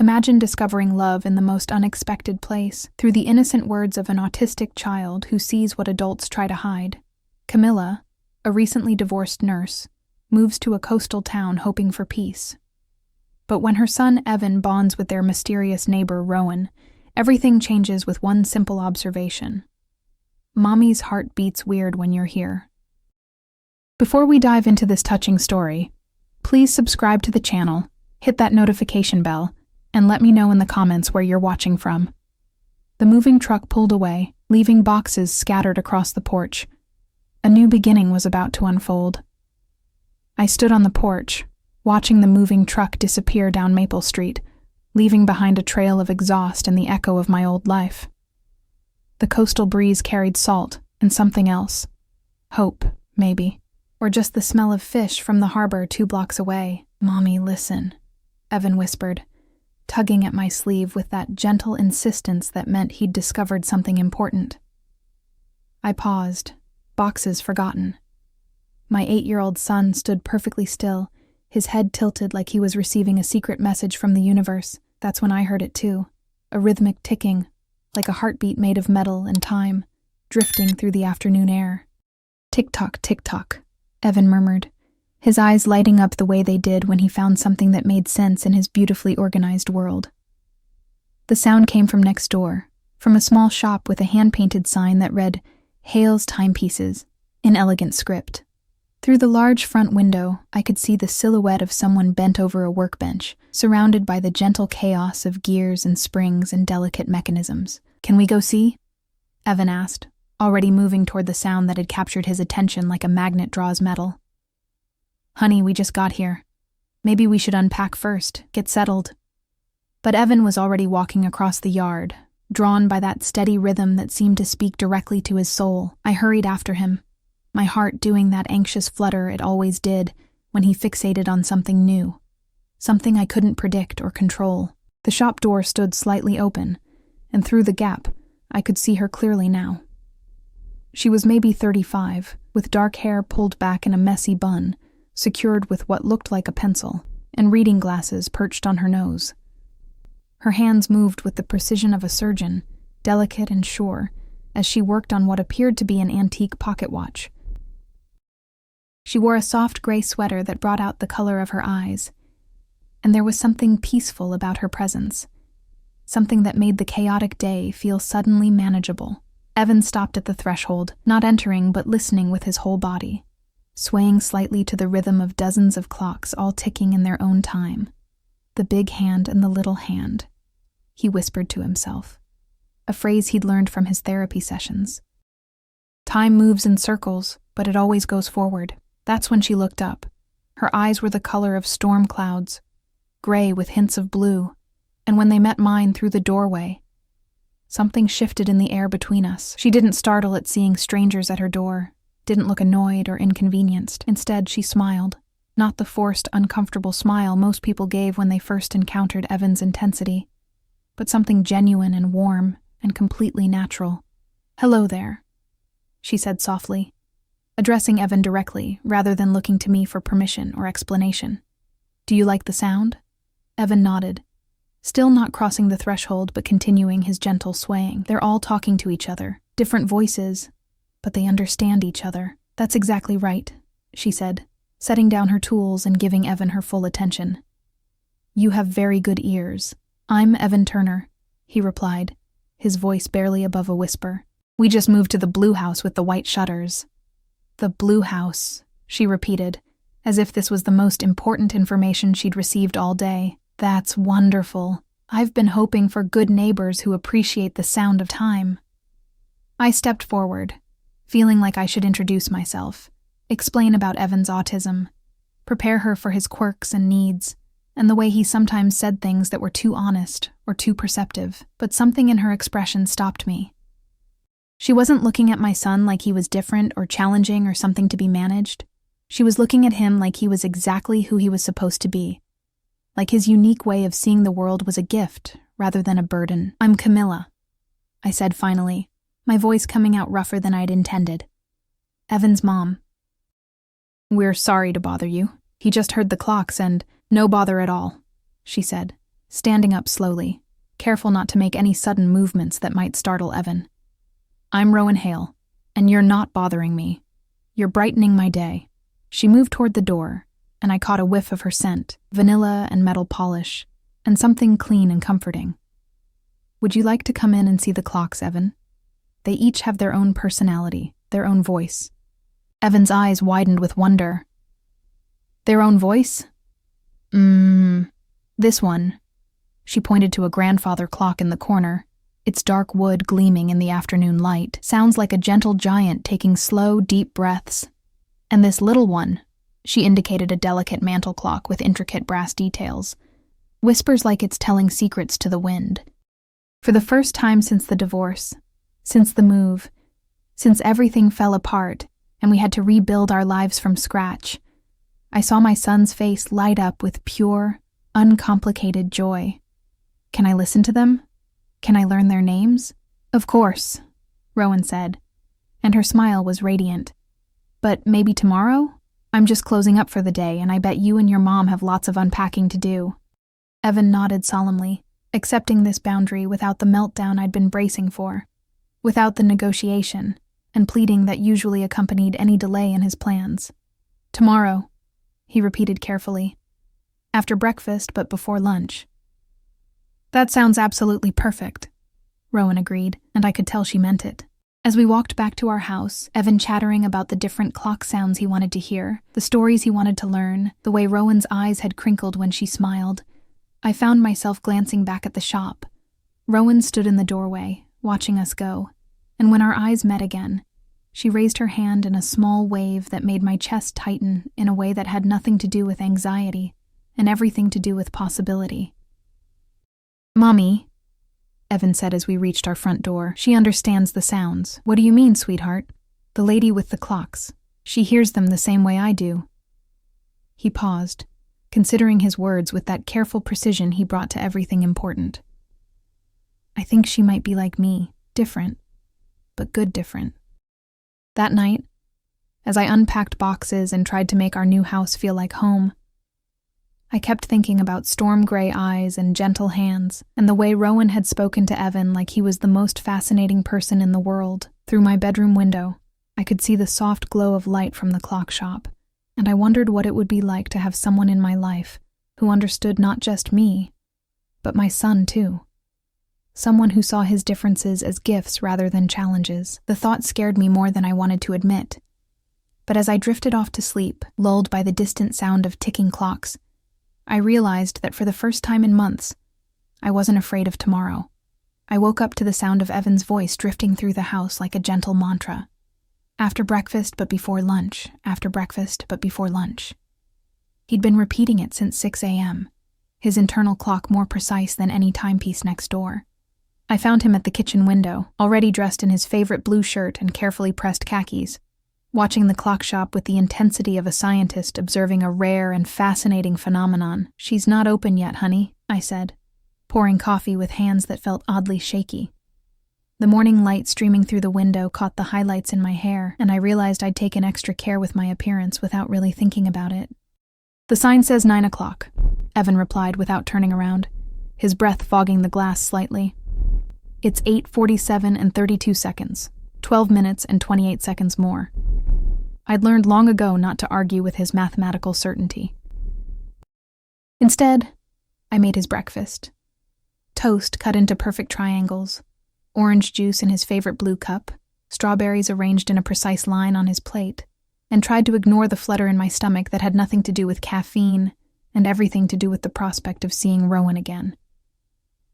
Imagine discovering love in the most unexpected place, through the innocent words of an autistic child who sees what adults try to hide. Camila, a recently divorced nurse, moves to a coastal town hoping for peace. But when her son Evan bonds with their mysterious neighbor Rowan, everything changes with one simple observation. Mommy's heart beats weird when you're here. Before we dive into this touching story, please subscribe to the channel, hit that notification bell, and let me know in the comments where you're watching from. The moving truck pulled away, leaving boxes scattered across the porch. A new beginning was about to unfold. I stood on the porch, watching the moving truck disappear down Maple Street, leaving behind a trail of exhaust and the echo of my old life. The coastal breeze carried salt and something else. Hope, maybe. Or just the smell of fish from the harbor 2 blocks away. "Mommy, listen," Evan whispered, tugging at my sleeve with that gentle insistence that meant he'd discovered something important. I paused, boxes forgotten. My 8-year-old son stood perfectly still, his head tilted like he was receiving a secret message from the universe. That's when I heard it too, a rhythmic ticking, like a heartbeat made of metal and time, drifting through the afternoon air. "Tick-tock, tick-tock," Evan murmured, his eyes lighting up the way they did when he found something that made sense in his beautifully organized world. The sound came from next door, from a small shop with a hand-painted sign that read, "Hale's Timepieces," in elegant script. Through the large front window, I could see the silhouette of someone bent over a workbench, surrounded by the gentle chaos of gears and springs and delicate mechanisms. "Can we go see?" Evan asked, already moving toward the sound that had captured his attention like a magnet draws metal. "Honey, we just got here. Maybe we should unpack first, get settled." But Evan was already walking across the yard, drawn by that steady rhythm that seemed to speak directly to his soul. I hurried after him, my heart doing that anxious flutter it always did when he fixated on something new, something I couldn't predict or control. The shop door stood slightly open, and through the gap, I could see her clearly now. She was maybe 35, with dark hair pulled back in a messy bun, secured with what looked like a pencil, and reading glasses perched on her nose. Her hands moved with the precision of a surgeon, delicate and sure, as she worked on what appeared to be an antique pocket watch. She wore a soft gray sweater that brought out the color of her eyes, and there was something peaceful about her presence, something that made the chaotic day feel suddenly manageable. Evan stopped at the threshold, not entering but listening with his whole body, swaying slightly to the rhythm of dozens of clocks all ticking in their own time. "The big hand and the little hand," he whispered to himself, a phrase he'd learned from his therapy sessions. "Time moves in circles, but it always goes forward." That's when she looked up. Her eyes were the color of storm clouds, gray with hints of blue, and when they met mine through the doorway, something shifted in the air between us. She didn't startle at seeing strangers at her door, didn't look annoyed or inconvenienced. Instead, she smiled, not the forced, uncomfortable smile most people gave when they first encountered Evan's intensity, but something genuine and warm and completely natural. "Hello there," she said softly, addressing Evan directly rather than looking to me for permission or explanation. "Do you like the sound?" Evan nodded, still not crossing the threshold but continuing his gentle swaying. "They're all talking to each other, different voices, but they understand each other." "That's exactly right," she said, setting down her tools and giving Evan her full attention. "You have very good ears." "I'm Evan Turner," he replied, his voice barely above a whisper. "We just moved to the blue house with the white shutters." "The blue house," she repeated, as if this was the most important information she'd received all day. "That's wonderful. I've been hoping for good neighbors who appreciate the sound of time." I stepped forward, feeling like I should introduce myself, explain about Evan's autism, prepare her for his quirks and needs, and the way he sometimes said things that were too honest or too perceptive. But something in her expression stopped me. She wasn't looking at my son like he was different or challenging or something to be managed. She was looking at him like he was exactly who he was supposed to be, like his unique way of seeing the world was a gift rather than a burden. "I'm Camila," I said finally, my voice coming out rougher than I'd intended. "Evan's mom." "We're sorry to bother you. He just heard the clocks and..." "No bother at all," she said, standing up slowly, careful not to make any sudden movements that might startle Evan. "I'm Rowan Hale, and you're not bothering me. You're brightening my day." She moved toward the door, and I caught a whiff of her scent, vanilla and metal polish, and something clean and comforting. "Would you like to come in and see the clocks, Evan? They each have their own personality, their own voice." Evan's eyes widened with wonder. "Their own voice? This one." She pointed to a grandfather clock in the corner. Its dark wood gleaming in the afternoon light sounds like a gentle giant taking slow, deep breaths. "And this little one," she indicated a delicate mantel clock with intricate brass details, "whispers like it's telling secrets to the wind." For the first time since the divorce, since the move, since everything fell apart and we had to rebuild our lives from scratch, I saw my son's face light up with pure, uncomplicated joy. "Can I listen to them? Can I learn their names?" "Of course," Rowan said, and her smile was radiant. "But maybe tomorrow? I'm just closing up for the day, and I bet you and your mom have lots of unpacking to do." Evan nodded solemnly, accepting this boundary without the meltdown I'd been bracing for, without the negotiation and pleading that usually accompanied any delay in his plans. "Tomorrow," he repeated carefully. "After breakfast, but before lunch." "That sounds absolutely perfect," Rowan agreed, and I could tell she meant it. As we walked back to our house, Evan chattering about the different clock sounds he wanted to hear, the stories he wanted to learn, the way Rowan's eyes had crinkled when she smiled, I found myself glancing back at the shop. Rowan stood in the doorway, watching us go, and when our eyes met again, she raised her hand in a small wave that made my chest tighten in a way that had nothing to do with anxiety and everything to do with possibility. "Mommy," Evan said as we reached our front door, "she understands the sounds." "What do you mean, sweetheart?" "The lady with the clocks. She hears them the same way I do." He paused, considering his words with that careful precision he brought to everything important. "I think she might be like me, different, but good different." That night, as I unpacked boxes and tried to make our new house feel like home, I kept thinking about storm-gray eyes and gentle hands, and the way Rowan had spoken to Evan like he was the most fascinating person in the world. Through my bedroom window, I could see the soft glow of light from the clock shop, and I wondered what it would be like to have someone in my life who understood not just me, but my son too. Someone who saw his differences as gifts rather than challenges. The thought scared me more than I wanted to admit. But as I drifted off to sleep, lulled by the distant sound of ticking clocks, I realized that for the first time in months, I wasn't afraid of tomorrow. I woke up to the sound of Evan's voice drifting through the house like a gentle mantra. "After breakfast, but before lunch. After breakfast, but before lunch." He'd been repeating it since 6 a.m., his internal clock more precise than any timepiece next door. I found him at the kitchen window, already dressed in his favorite blue shirt and carefully pressed khakis, watching the clock shop with the intensity of a scientist observing a rare and fascinating phenomenon. "She's not open yet, honey," I said, pouring coffee with hands that felt oddly shaky. The morning light streaming through the window caught the highlights in my hair, and I realized I'd taken extra care with my appearance without really thinking about it. "The sign says 9 o'clock, Evan replied without turning around, his breath fogging the glass slightly. "It's 8:47 and 32 seconds, 12 minutes and 28 seconds more." I'd learned long ago not to argue with his mathematical certainty. Instead, I made his breakfast. Toast cut into perfect triangles, orange juice in his favorite blue cup, strawberries arranged in a precise line on his plate, and tried to ignore the flutter in my stomach that had nothing to do with caffeine and everything to do with the prospect of seeing Rowan again.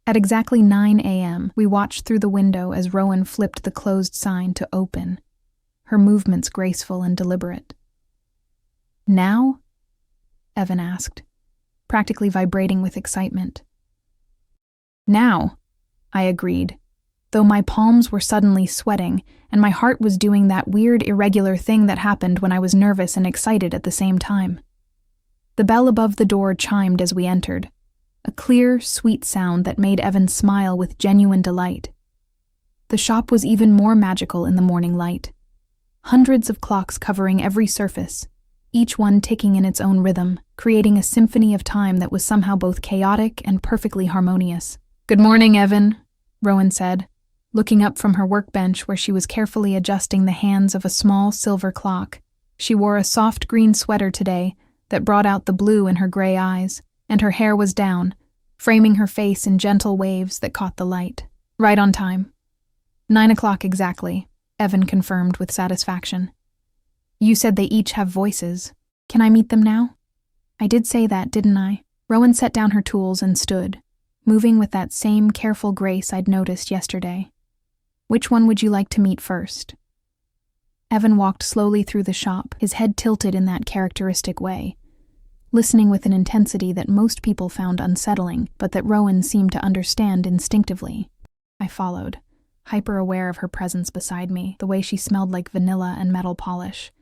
At exactly 9 a.m., we watched through the window as Rowan flipped the closed sign to open, her movements graceful and deliberate. "Now?" Evan asked, practically vibrating with excitement. "Now," I agreed, though my palms were suddenly sweating and my heart was doing that weird, irregular thing that happened when I was nervous and excited at the same time. The bell above the door chimed as we entered, a clear, sweet sound that made Evan smile with genuine delight. The shop was even more magical in the morning light. Hundreds of clocks covering every surface, each one ticking in its own rhythm, creating a symphony of time that was somehow both chaotic and perfectly harmonious. "Good morning, Evan," Rowan said, looking up from her workbench where she was carefully adjusting the hands of a small silver clock. She wore a soft green sweater today that brought out the blue in her gray eyes, and her hair was down, framing her face in gentle waves that caught the light. "Right on time." 9 o'clock exactly, Evan confirmed with satisfaction. "You said they each have voices. Can I meet them now?" "I did say that, didn't I?" Rowan set down her tools and stood, moving with that same careful grace I'd noticed yesterday. "Which one would you like to meet first?" Evan walked slowly through the shop, his head tilted in that characteristic way, listening with an intensity that most people found unsettling, but that Rowan seemed to understand instinctively. I followed, hyper-aware of her presence beside me, the way she smelled like vanilla and metal polish,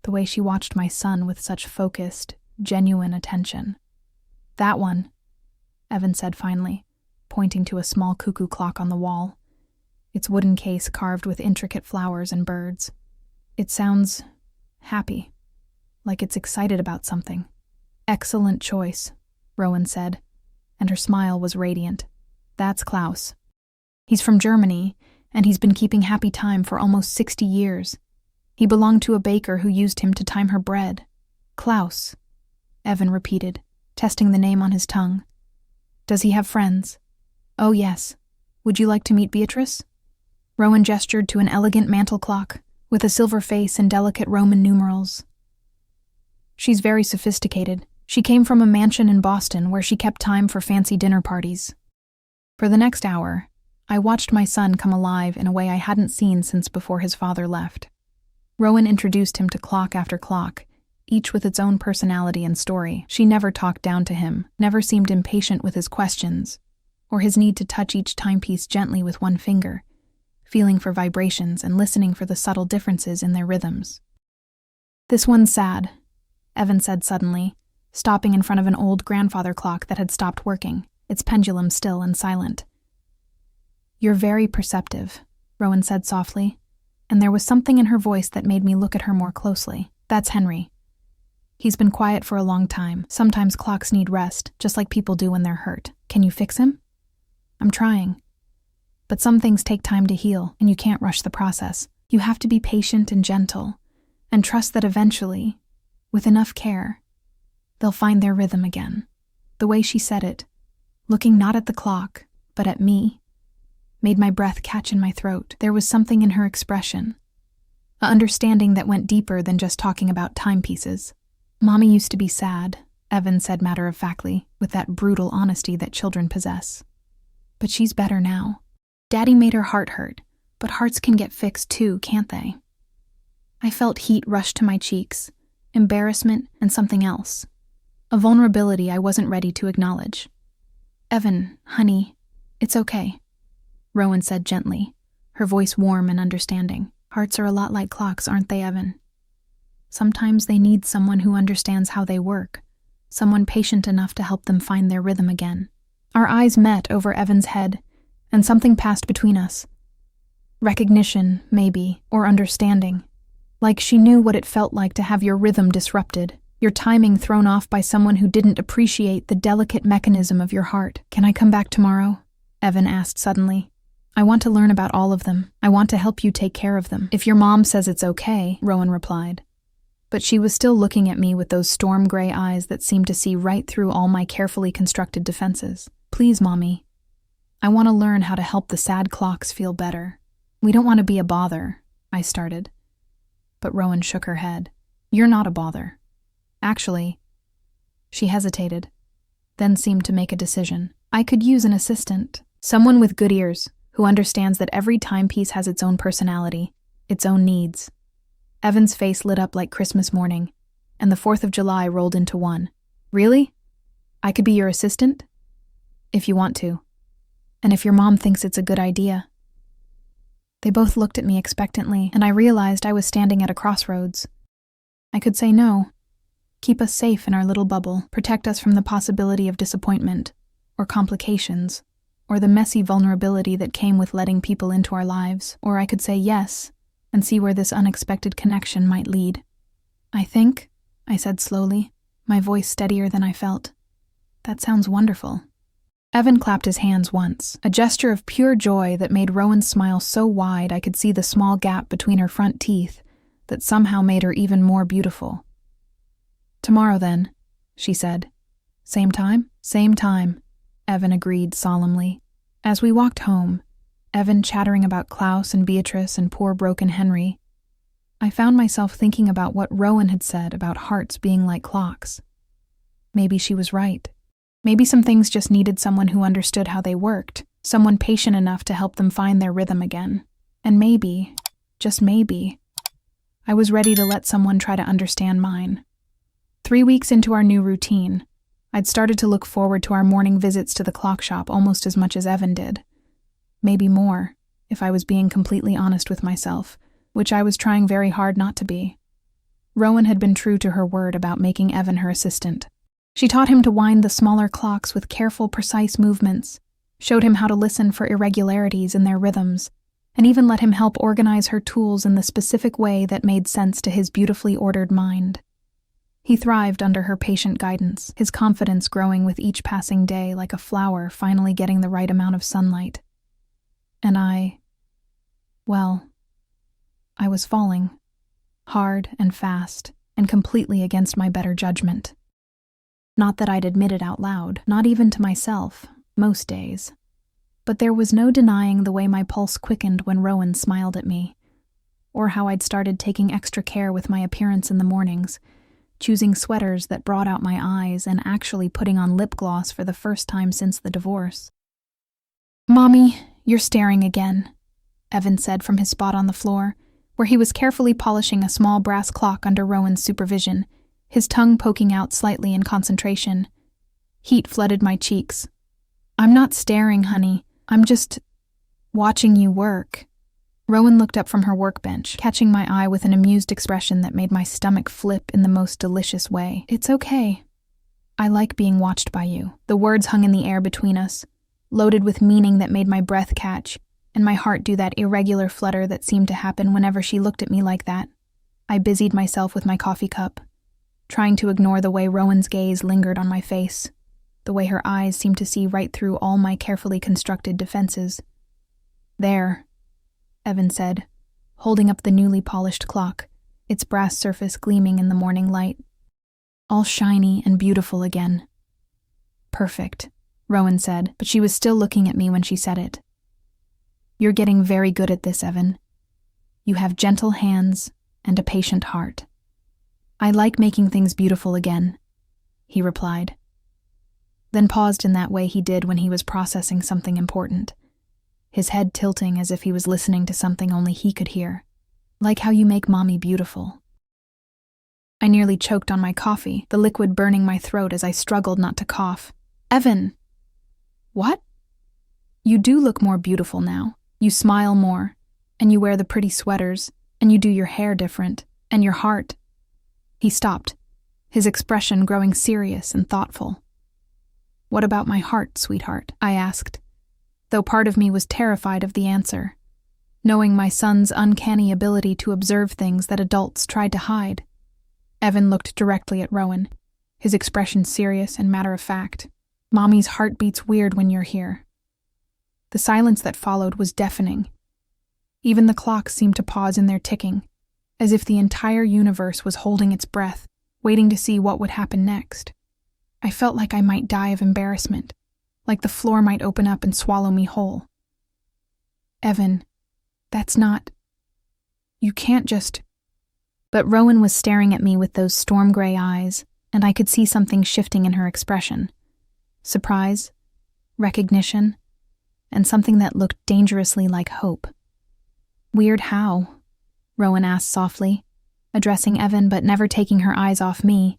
the way she watched my son with such focused, genuine attention. "That one," Evan said finally, pointing to a small cuckoo clock on the wall, its wooden case carved with intricate flowers and birds. "It sounds happy, like it's excited about something." "Excellent choice," Rowan said, and her smile was radiant. "That's Klaus. He's from Germany, and he's been keeping happy time for almost 60 years. He belonged to a baker who used him to time her bread." "Klaus," Evan repeated, testing the name on his tongue. "Does he have friends?" "Oh, yes. Would you like to meet Beatrice?" Rowan gestured to an elegant mantel clock with a silver face and delicate Roman numerals. "She's very sophisticated. She came from a mansion in Boston where she kept time for fancy dinner parties." For the next hour, I watched my son come alive in a way I hadn't seen since before his father left. Rowan introduced him to clock after clock, each with its own personality and story. She never talked down to him, never seemed impatient with his questions, or his need to touch each timepiece gently with one finger, feeling for vibrations and listening for the subtle differences in their rhythms. "This one's sad," Evan said suddenly, stopping in front of an old grandfather clock that had stopped working, its pendulum still and silent. "You're very perceptive," Rowan said softly, and there was something in her voice that made me look at her more closely. "That's Henry. He's been quiet for a long time. Sometimes clocks need rest, just like people do when they're hurt. Can you fix him?" "I'm trying. But some things take time to heal, and you can't rush the process. You have to be patient and gentle, and trust that eventually, with enough care, they'll find their rhythm again." The way she said it, looking not at the clock, but at me, made my breath catch in my throat. There was something in her expression, an understanding that went deeper than just talking about timepieces. "Mommy used to be sad," Evan said matter-of-factly, with that brutal honesty that children possess. "But she's better now. Daddy made her heart hurt, but hearts can get fixed too, can't they?" I felt heat rush to my cheeks, embarrassment and something else, a vulnerability I wasn't ready to acknowledge. "Evan, honey, it's okay," Rowan said gently, her voice warm and understanding. "Hearts are a lot like clocks, aren't they, Evan? Sometimes they need someone who understands how they work, someone patient enough to help them find their rhythm again." Our eyes met over Evan's head, and something passed between us. Recognition, maybe, or understanding. Like she knew what it felt like to have your rhythm disrupted, your timing thrown off by someone who didn't appreciate the delicate mechanism of your heart. "Can I come back tomorrow?" Evan asked suddenly. "I want to learn about all of them. I want to help you take care of them." "If your mom says it's okay," Rowan replied. But she was still looking at me with those storm gray eyes that seemed to see right through all my carefully constructed defenses. "Please, Mommy. I want to learn how to help the sad clocks feel better. We don't want to be a bother," I started. But Rowan shook her head. "You're not a bother. Actually," she hesitated, then seemed to make a decision. "I could use an assistant, someone with good ears, who understands that every timepiece has its own personality, its own needs." Evan's face lit up like Christmas morning, and the 4th of July rolled into one. "Really? I could be your assistant?" "If you want to. And if your mom thinks it's a good idea." They both looked at me expectantly, and I realized I was standing at a crossroads. I could say no, keep us safe in our little bubble, protect us from the possibility of disappointment, or complications, or the messy vulnerability that came with letting people into our lives, or I could say yes, and see where this unexpected connection might lead. I think, I said slowly, my voice steadier than I felt. That sounds wonderful. Evan clapped his hands once, a gesture of pure joy that made Rowan smile so wide I could see the small gap between her front teeth that somehow made her even more beautiful. Tomorrow then, she said. Same time? Same time, Evan agreed solemnly. As we walked home, Evan chattering about Klaus and Beatrice and poor broken Henry, I found myself thinking about what Rowan had said about hearts being like clocks. Maybe she was right. Maybe some things just needed someone who understood how they worked, someone patient enough to help them find their rhythm again. And maybe, just maybe, I was ready to let someone try to understand mine. 3 weeks into our new routine, I'd started to look forward to our morning visits to the clock shop almost as much as Evan did. Maybe more, if I was being completely honest with myself, which I was trying very hard not to be. Rowan had been true to her word about making Evan her assistant. She taught him to wind the smaller clocks with careful, precise movements, showed him how to listen for irregularities in their rhythms, and even let him help organize her tools in the specific way that made sense to his beautifully ordered mind. He thrived under her patient guidance, his confidence growing with each passing day like a flower finally getting the right amount of sunlight. And I was falling, hard and fast, and completely against my better judgment. Not that I'd admit it out loud, not even to myself, most days. But there was no denying the way my pulse quickened when Rowan smiled at me, or how I'd started taking extra care with my appearance in the mornings, choosing sweaters that brought out my eyes and actually putting on lip gloss for the first time since the divorce. "Mommy, you're staring again," Evan said from his spot on the floor, where he was carefully polishing a small brass clock under Rowan's supervision, his tongue poking out slightly in concentration. Heat flooded my cheeks. "I'm not staring, honey. I'm just watching you work." Rowan looked up from her workbench, catching my eye with an amused expression that made my stomach flip in the most delicious way. "It's okay. I like being watched by you." The words hung in the air between us, loaded with meaning that made my breath catch, and my heart do that irregular flutter that seemed to happen whenever she looked at me like that. I busied myself with my coffee cup, trying to ignore the way Rowan's gaze lingered on my face, the way her eyes seemed to see right through all my carefully constructed defenses. "There," Evan said, holding up the newly polished clock, its brass surface gleaming in the morning light. "All shiny and beautiful again." "Perfect," Rowan said, but she was still looking at me when she said it. "You're getting very good at this, Evan. You have gentle hands and a patient heart." "I like making things beautiful again," he replied, then paused in that way he did when he was processing something important, his head tilting as if he was listening to something only he could hear. "Like how you make Mommy beautiful." I nearly choked on my coffee, the liquid burning my throat as I struggled not to cough. "Evan!" "What?" "You do look more beautiful now. You smile more, and you wear the pretty sweaters, and you do your hair different, and your heart." He stopped, his expression growing serious and thoughtful. "What about my heart, sweetheart?" I asked, though part of me was terrified of the answer, knowing my son's uncanny ability to observe things that adults tried to hide. Evan looked directly at Rowan, his expression serious and matter-of-fact. "Mommy's heart beats weird when you're here." The silence that followed was deafening. Even the clocks seemed to pause in their ticking, as if the entire universe was holding its breath, waiting to see what would happen next. I felt like I might die of embarrassment, like the floor might open up and swallow me whole. "Evan, that's not... You can't just..." But Rowan was staring at me with those storm-gray eyes, and I could see something shifting in her expression. Surprise, recognition, and something that looked dangerously like hope. "Weird how?" Rowan asked softly, addressing Evan but never taking her eyes off me,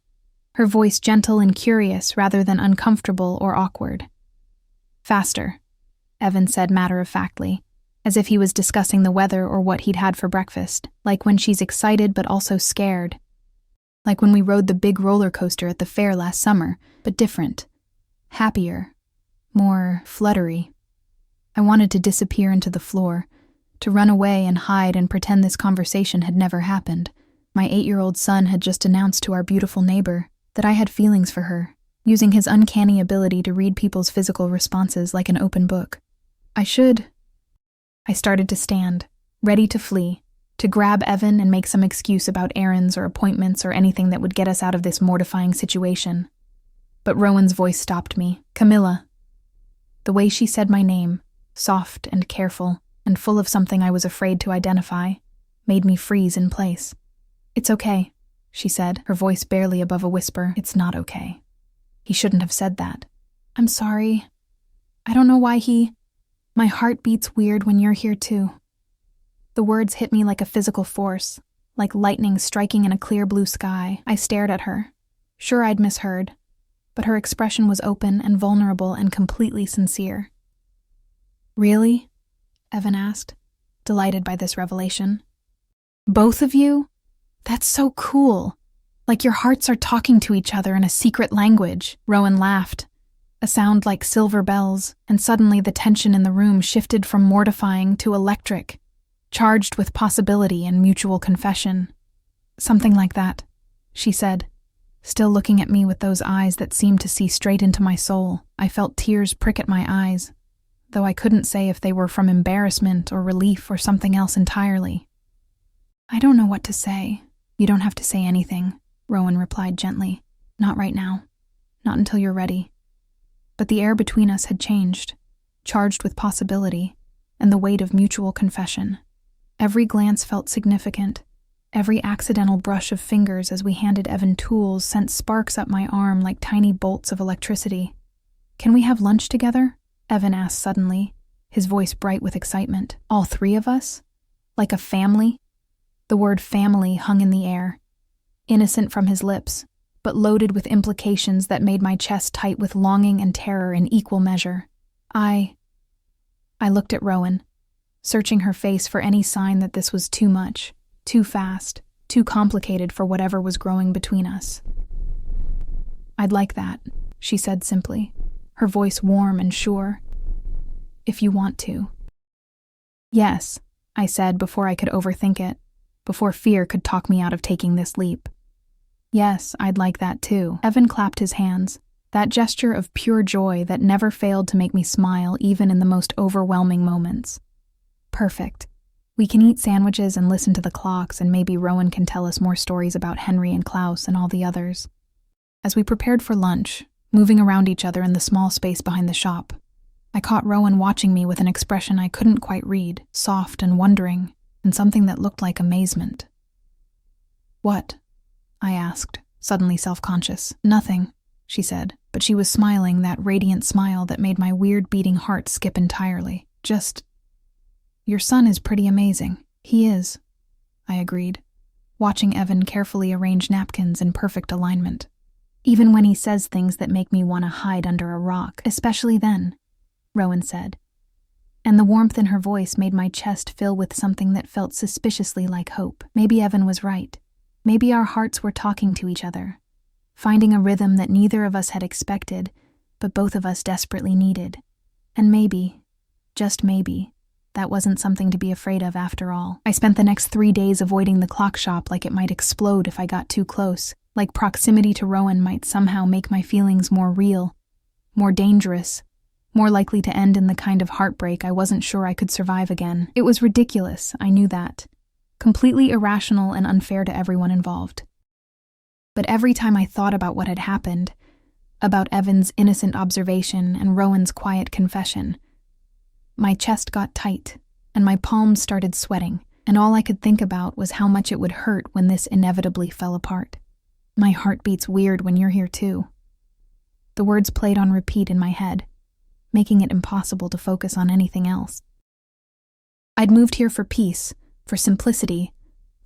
her voice gentle and curious rather than uncomfortable or awkward. "Faster," Evan said matter-of-factly, as if he was discussing the weather or what he'd had for breakfast, like when she's excited but also scared. Like when we rode the big roller coaster at the fair last summer, but different. Happier. More fluttery. I wanted to disappear into the floor, to run away and hide and pretend this conversation had never happened, My 8-year-old son had just announced to our beautiful neighbor that I had feelings for her, using his uncanny ability to read people's physical responses like an open book. I started to stand, ready to flee, to grab Evan and make some excuse about errands or appointments or anything that would get us out of this mortifying situation. But Rowan's voice stopped me. Camila. The way she said my name, soft and careful, and full of something I was afraid to identify, made me freeze in place. "It's okay," she said, her voice barely above a whisper. "It's not okay. He shouldn't have said that. I'm sorry. I don't know why My heart beats weird when you're here too." The words hit me like a physical force, like lightning striking in a clear blue sky. I stared at her. Sure, I'd misheard, but her expression was open and vulnerable and completely sincere. "Really?" Evan asked, delighted by this revelation. "Both of you? That's so cool. Like your hearts are talking to each other in a secret language." Rowan laughed, a sound like silver bells, and suddenly the tension in the room shifted from mortifying to electric, charged with possibility and mutual confession. "Something like that," she said, still looking at me with those eyes that seemed to see straight into my soul. I felt tears prick at my eyes, though I couldn't say if they were from embarrassment or relief or something else entirely. "I don't know what to say." "You don't have to say anything," Rowan replied gently. "Not right now. Not until you're ready." But the air between us had changed, charged with possibility and the weight of mutual confession. Every glance felt significant. Every accidental brush of fingers as we handed Evan tools sent sparks up my arm like tiny bolts of electricity. "Can we have lunch together?" Evan asked suddenly, his voice bright with excitement. "All three of us? Like a family?" The word family hung in the air, innocent from his lips, but loaded with implications that made my chest tight with longing and terror in equal measure. I looked at Rowan, searching her face for any sign that this was too much, too fast, too complicated for whatever was growing between us. "I'd like that," she said simply, her voice warm and sure. "If you want to." "Yes," I said before I could overthink it, before fear could talk me out of taking this leap. "Yes, I'd like that too." Evan clapped his hands, that gesture of pure joy that never failed to make me smile even in the most overwhelming moments. "Perfect. We can eat sandwiches and listen to the clocks, and maybe Rowan can tell us more stories about Henry and Klaus and all the others." As we prepared for lunch, moving around each other in the small space behind the shop, I caught Rowan watching me with an expression I couldn't quite read, soft and wondering, and something that looked like amazement. "What?" I asked, suddenly self-conscious. "Nothing," she said, but she was smiling, that radiant smile that made my weird beating heart skip entirely. "Just, your son is pretty amazing." "He is," I agreed, watching Evan carefully arrange napkins in perfect alignment. "Even when he says things that make me want to hide under a rock, especially then," Rowan said, and the warmth in her voice made my chest fill with something that felt suspiciously like hope. Maybe Evan was right. Maybe our hearts were talking to each other, finding a rhythm that neither of us had expected, but both of us desperately needed. And maybe, just maybe, that wasn't something to be afraid of after all. I spent the next 3 days avoiding the clock shop like it might explode if I got too close, like proximity to Rowan might somehow make my feelings more real, more dangerous, more likely to end in the kind of heartbreak I wasn't sure I could survive again. It was ridiculous, I knew that. Completely irrational and unfair to everyone involved. But every time I thought about what had happened, about Evan's innocent observation and Rowan's quiet confession, my chest got tight and my palms started sweating, and all I could think about was how much it would hurt when this inevitably fell apart. "My heart beats weird when you're here too." The words played on repeat in my head, making it impossible to focus on anything else. I'd moved here for peace, for simplicity,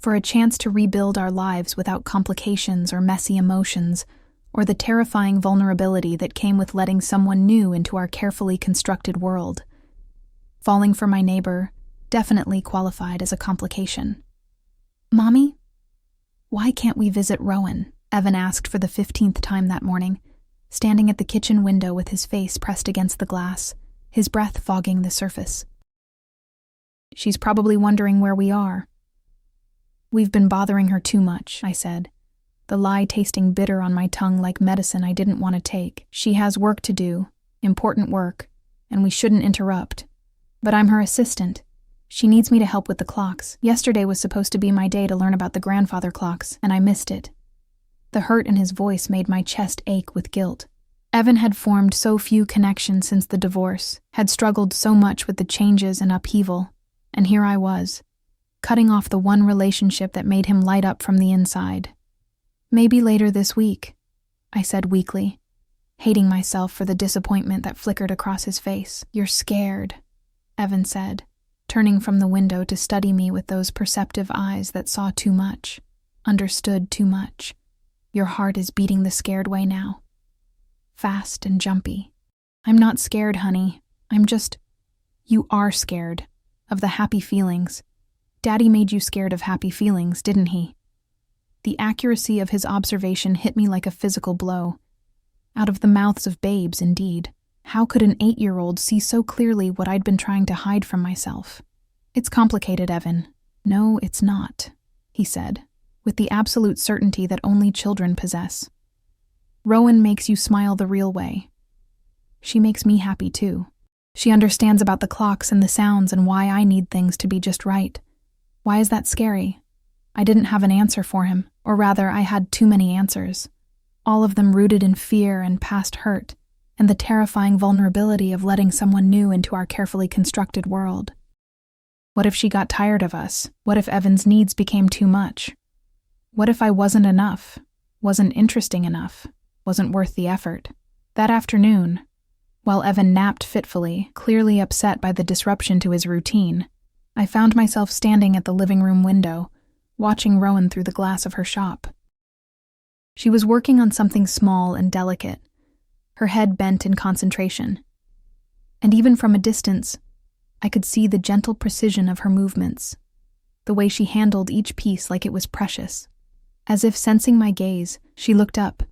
for a chance to rebuild our lives without complications or messy emotions, or the terrifying vulnerability that came with letting someone new into our carefully constructed world. Falling for my neighbor definitely qualified as a complication. "Mommy, why can't we visit Rowan?" Evan asked for the 15th time that morning, standing at the kitchen window with his face pressed against the glass, his breath fogging the surface. "She's probably wondering where we are." We've been bothering her too much, I said, the lie tasting bitter on my tongue like medicine I didn't want to take. She has work to do, important work, and we shouldn't interrupt. But I'm her assistant. She needs me to help with the clocks. Yesterday was supposed to be my day to learn about the grandfather clocks, and I missed it. The hurt in his voice made my chest ache with guilt. Evan had formed so few connections since the divorce, had struggled so much with the changes and upheaval, and here I was, cutting off the one relationship that made him light up from the inside. Maybe later this week, I said weakly, hating myself for the disappointment that flickered across his face. You're scared, Evan said, turning from the window to study me with those perceptive eyes that saw too much, understood too much. Your heart is beating the scared way now. Fast and jumpy. I'm not scared, honey. You are scared of the happy feelings. Daddy made you scared of happy feelings, didn't he? The accuracy of his observation hit me like a physical blow. Out of the mouths of babes, indeed. How could an 8-year-old see so clearly what I'd been trying to hide from myself? It's complicated, Evan. No, it's not, he said, with the absolute certainty that only children possess. Rowan makes you smile the real way. She makes me happy, too. She understands about the clocks and the sounds and why I need things to be just right. Why is that scary? I didn't have an answer for him, or rather, I had too many answers, all of them rooted in fear and past hurt, and the terrifying vulnerability of letting someone new into our carefully constructed world. What if she got tired of us? What if Evan's needs became too much? What if I wasn't enough, wasn't interesting enough, wasn't worth the effort? That afternoon, while Evan napped fitfully, clearly upset by the disruption to his routine, I found myself standing at the living room window, watching Rowan through the glass of her shop. She was working on something small and delicate, her head bent in concentration. And even from a distance, I could see the gentle precision of her movements, the way she handled each piece like it was precious. As if sensing my gaze, she looked up,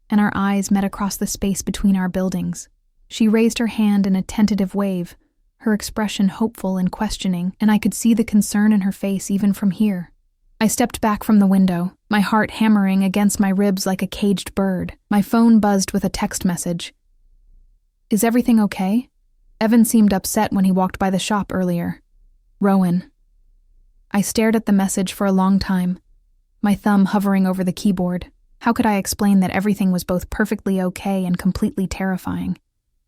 and our eyes met across the space between our buildings. She raised her hand in a tentative wave, her expression hopeful and questioning, and I could see the concern in her face even from here. I stepped back from the window, my heart hammering against my ribs like a caged bird. My phone buzzed with a text message. Is everything okay? Evan seemed upset when he walked by the shop earlier. Rowan. I stared at the message for a long time, my thumb hovering over the keyboard. How could I explain that everything was both perfectly okay and completely terrifying?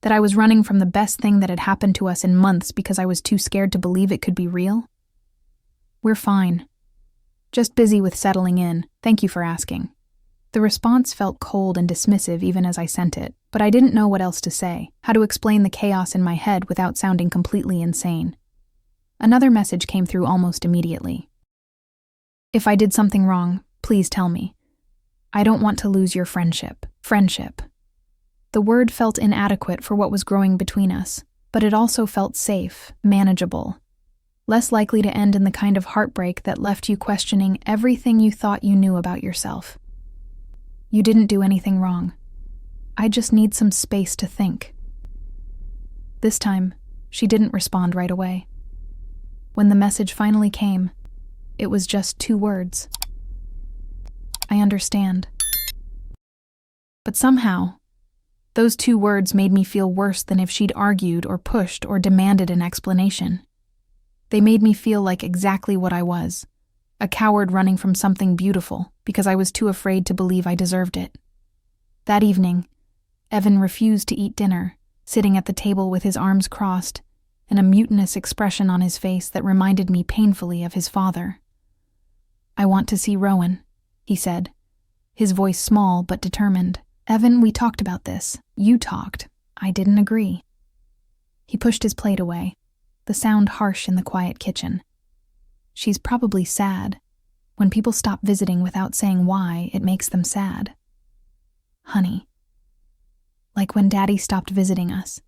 That I was running from the best thing that had happened to us in months because I was too scared to believe it could be real? We're fine. Just busy with settling in. Thank you for asking. The response felt cold and dismissive even as I sent it, but I didn't know what else to say, how to explain the chaos in my head without sounding completely insane. Another message came through almost immediately. If I did something wrong, please tell me. I don't want to lose your friendship. Friendship. The word felt inadequate for what was growing between us, but it also felt safe, manageable. Less likely to end in the kind of heartbreak that left you questioning everything you thought you knew about yourself. You didn't do anything wrong. I just need some space to think. This time, she didn't respond right away. When the message finally came, it was just 2 words. I understand. But somehow, those 2 words made me feel worse than if she'd argued or pushed or demanded an explanation. They made me feel like exactly what I was, a coward running from something beautiful because I was too afraid to believe I deserved it. That evening, Evan refused to eat dinner, sitting at the table with his arms crossed and a mutinous expression on his face that reminded me painfully of his father. I want to see Rowan, he said, his voice small but determined. Evan, we talked about this. You talked. I didn't agree. He pushed his plate away, the sound harsh in the quiet kitchen. She's probably sad. When people stop visiting without saying why, it makes them sad. Honey. Like when Daddy stopped visiting us.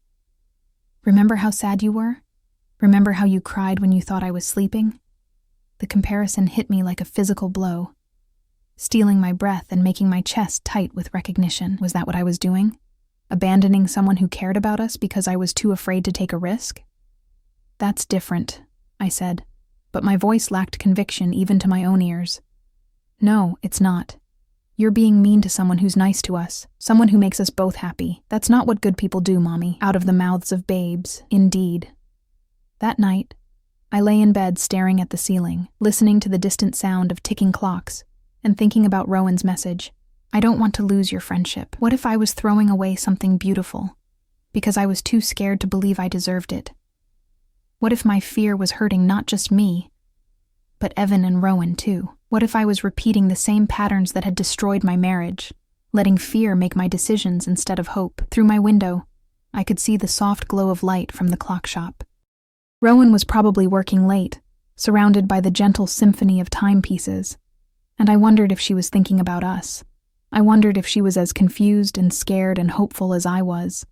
Remember how sad you were? Remember how you cried when you thought I was sleeping? The comparison hit me like a physical blow, stealing my breath and making my chest tight with recognition. Was that what I was doing? Abandoning someone who cared about us because I was too afraid to take a risk? That's different, I said, but my voice lacked conviction even to my own ears. No, it's not. You're being mean to someone who's nice to us, someone who makes us both happy. That's not what good people do, Mommy. Out of the mouths of babes, indeed. That night, I lay in bed staring at the ceiling, listening to the distant sound of ticking clocks, and thinking about Rowan's message. I don't want to lose your friendship. What if I was throwing away something beautiful, because I was too scared to believe I deserved it? What if my fear was hurting not just me, but Evan and Rowan too? What if I was repeating the same patterns that had destroyed my marriage, letting fear make my decisions instead of hope? Through my window, I could see the soft glow of light from the clock shop. Rowan was probably working late, surrounded by the gentle symphony of timepieces, and I wondered if she was thinking about us. I wondered if she was as confused and scared and hopeful as I was.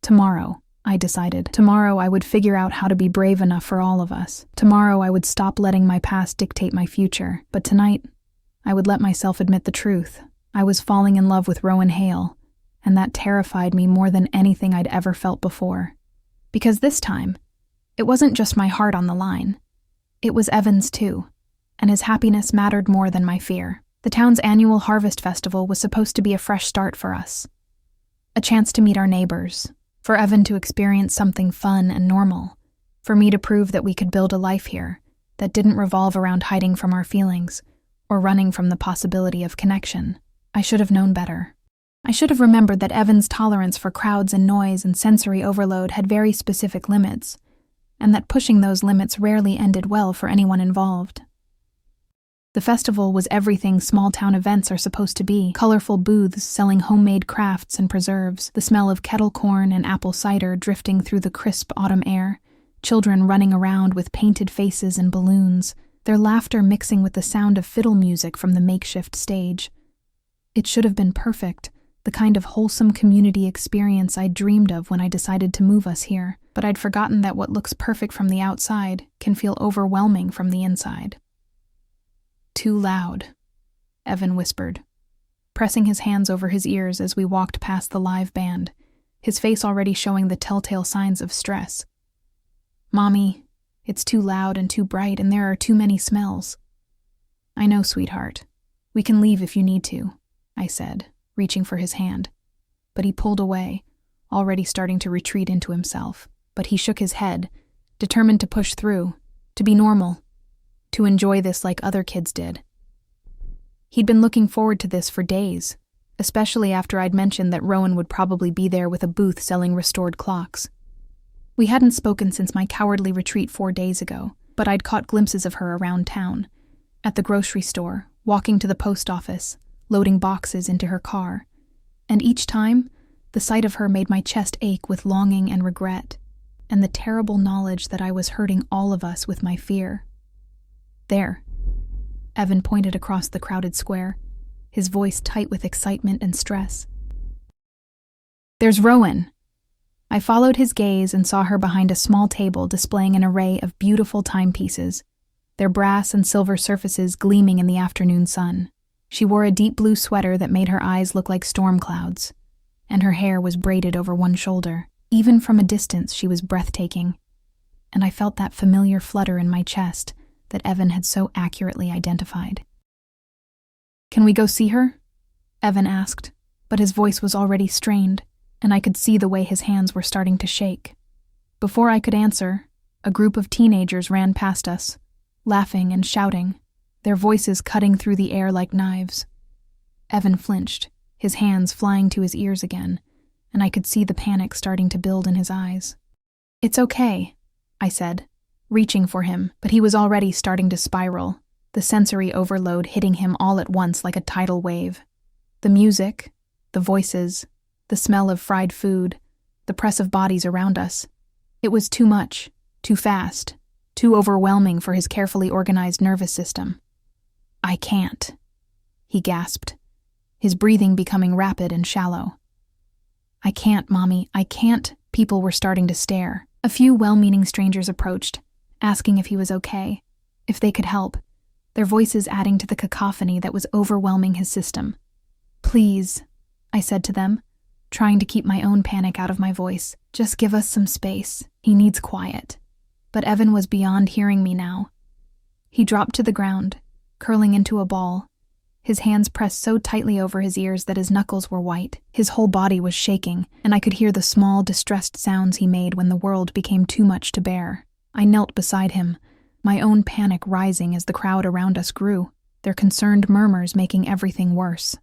Tomorrow, I decided. Tomorrow I would figure out how to be brave enough for all of us. Tomorrow I would stop letting my past dictate my future. But tonight, I would let myself admit the truth. I was falling in love with Rowan Hale, and that terrified me more than anything I'd ever felt before. Because this time, it wasn't just my heart on the line. It was Evan's too, and his happiness mattered more than my fear. The town's annual harvest festival was supposed to be a fresh start for us. A chance to meet our neighbors, for Evan to experience something fun and normal, for me to prove that we could build a life here that didn't revolve around hiding from our feelings or running from the possibility of connection. I should have known better. I should have remembered that Evan's tolerance for crowds and noise and sensory overload had very specific limits, and that pushing those limits rarely ended well for anyone involved. The festival was everything small-town events are supposed to be: colorful booths selling homemade crafts and preserves, the smell of kettle corn and apple cider drifting through the crisp autumn air, children running around with painted faces and balloons, their laughter mixing with the sound of fiddle music from the makeshift stage. It should have been perfect, the kind of wholesome community experience I'd dreamed of when I decided to move us here, but I'd forgotten that what looks perfect from the outside can feel overwhelming from the inside. Too loud, Evan whispered, pressing his hands over his ears as we walked past the live band, his face already showing the telltale signs of stress. Mommy, it's too loud and too bright, and there are too many smells. I know, sweetheart. We can leave if you need to, I said, reaching for his hand. But he pulled away, already starting to retreat into himself. But he shook his head, determined to push through, to be normal, to enjoy this like other kids did. He'd been looking forward to this for days, especially after I'd mentioned that Rowan would probably be there with a booth selling restored clocks. We hadn't spoken since my cowardly retreat 4 days ago, but I'd caught glimpses of her around town, at the grocery store, walking to the post office, loading boxes into her car, and each time, the sight of her made my chest ache with longing and regret, and the terrible knowledge that I was hurting all of us with my fear. There, Evan pointed across the crowded square, his voice tight with excitement and stress. There's Rowan. I followed his gaze and saw her behind a small table displaying an array of beautiful timepieces, their brass and silver surfaces gleaming in the afternoon sun. She wore a deep blue sweater that made her eyes look like storm clouds, and her hair was braided over one shoulder. Even from a distance, she was breathtaking, and I felt that familiar flutter in my chest that Evan had so accurately identified. Can we go see her? Evan asked, but his voice was already strained, and I could see the way his hands were starting to shake. Before I could answer, a group of teenagers ran past us, laughing and shouting, their voices cutting through the air like knives. Evan flinched, his hands flying to his ears again, and I could see the panic starting to build in his eyes. It's okay, I said, reaching for him, but he was already starting to spiral, the sensory overload hitting him all at once like a tidal wave. The music, the voices, the smell of fried food, the press of bodies around us. It was too much, too fast, too overwhelming for his carefully organized nervous system. I can't, he gasped, his breathing becoming rapid and shallow. I can't, Mommy, I can't. People were starting to stare. A few well-meaning strangers approached, asking if he was okay, if they could help, their voices adding to the cacophony that was overwhelming his system. Please, I said to them, trying to keep my own panic out of my voice. Just give us some space. He needs quiet. But Evan was beyond hearing me now. He dropped to the ground, curling into a ball. His hands pressed so tightly over his ears that his knuckles were white. His whole body was shaking, and I could hear the small, distressed sounds he made when the world became too much to bear. I knelt beside him, my own panic rising as the crowd around us grew, their concerned murmurs making everything worse.